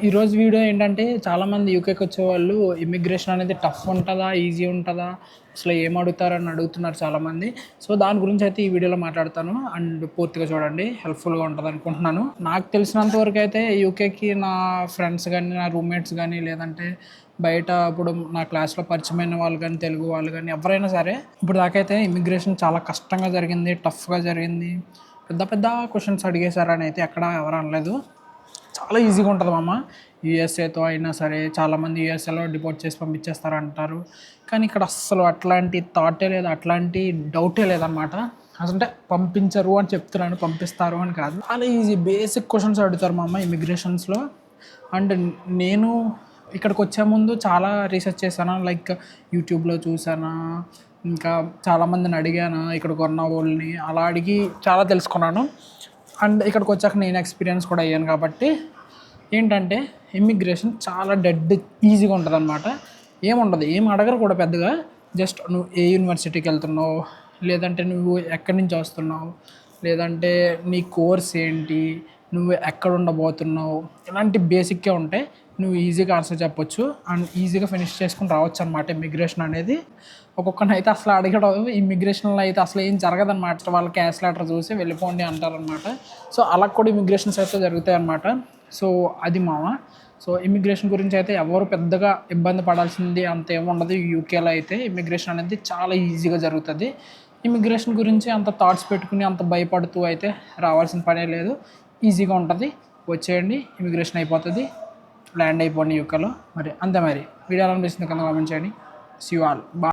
ఈరోజు వీడియో ఏంటంటే చాలామంది యూకేకి వచ్చేవాళ్ళు ఇమిగ్రేషన్ అనేది టఫ్ ఉంటుందా ఈజీ ఉంటుందా అసలు ఏం అడుగుతారని అడుగుతున్నారు చాలామంది. సో దాని గురించి అయితే ఈ వీడియోలో మాట్లాడతాను అండ్ పూర్తిగా చూడండి, హెల్ప్ఫుల్గా ఉంటుంది అనుకుంటున్నాను. నాకు తెలిసినంత వరకు అయితే యూకేకి నా ఫ్రెండ్స్ కానీ నా రూమ్మేట్స్ కానీ లేదంటే బయట ఇప్పుడు నా క్లాస్లో పరిచయమైన వాళ్ళు కానీ తెలుగు వాళ్ళు కానీ ఎవరైనా సరే ఇప్పుడు దాకైతే ఇమిగ్రేషన్ చాలా కష్టంగా జరిగింది, టఫ్గా జరిగింది, పెద్ద పెద్ద క్వశ్చన్స్ అడిగేశారని అయితే ఎక్కడ ఎవరు అనలేదు. చాలా ఈజీగా ఉంటుంది మామ. యూఎస్ఏతో అయినా సరే చాలామంది యూఎస్ఏలో డిపోర్ట్ చేసి పంపించేస్తారంటారు, కానీ ఇక్కడ అస్సలు అట్లాంటి థాటే లేదు, అట్లాంటి డౌటే లేదనమాట. అంటే పంపించరు అని చెప్తున్నాను, పంపిస్తారు అని కాదు. చాలా ఈజీ బేసిక్ క్వశ్చన్స్ అడుగుతారు మామ ఇమిగ్రేషన్స్లో. అండ్ నేను ఇక్కడికి వచ్చే ముందు చాలా రీసెర్చ్ చేశాను, లైక్ యూట్యూబ్లో చూసాను, ఇంకా చాలామందిని అడిగాను, ఇక్కడికి ఉన్న వాళ్ళని అలా అడిగి చాలా తెలుసుకున్నాను. అండ్ ఇక్కడికి వచ్చాక నేను ఎక్స్పీరియన్స్ కూడా అయ్యాను కాబట్టి ఏంటంటే ఇమ్మిగ్రేషన్ చాలా ఈజీగా ఉంటుంది అనమాట. ఏముండదు, ఏం అడగరు కూడా పెద్దగా. జస్ట్ నువ్వు ఏ యూనివర్సిటీకి వెళ్తున్నావు, లేదంటే నువ్వు ఎక్కడి నుంచి వస్తున్నావు, లేదంటే నీ కోర్స్ ఏంటి, నువ్వు ఎక్కడ ఉండబోతున్నావు, ఇలాంటి బేసిక్కే ఉంటాయి. నువ్వు ఈజీగా ఆన్సర్ చెప్పొచ్చు అండ్ ఈజీగా ఫినిష్ చేసుకుని రావచ్చు అనమాట ఇమ్మిగ్రేషన్ అనేది. ఒక్కొక్కరినైతే అసలు అడగడం ఇమ్మిగ్రేషన్లో అయితే అసలు ఏం జరగదన్నమాట. వాళ్ళ క్యాష్ లెటర్ చూసి వెళ్ళిపోండి అంటారనమాట. సో అలా కూడా ఇమిగ్రేషన్స్ అయితే జరుగుతాయి అన్నమాట. సో అది మామ. సో ఇమ్మిగ్రేషన్ గురించి అయితే ఎవరు పెద్దగా ఇబ్బంది పడాల్సింది అంత ఏముండదు. యూకేలో అయితే ఇమ్మిగ్రేషన్ అనేది చాలా ఈజీగా జరుగుతుంది. ఇమ్మిగ్రేషన్ గురించి అంత థాట్స్ పెట్టుకుని అంత భయపడుతూ అయితే రావాల్సిన పనే లేదు, ఈజీగా ఉంటుంది. వచ్చేయండి, ఇమిగ్రేషన్ అయిపోతుంది, ల్యాండ్ అయిపోండి యూకేలో. మరి అంతే. మరి వీడియో అనిపిస్తుంది కింద కామెంట్ చేయండి. See you all.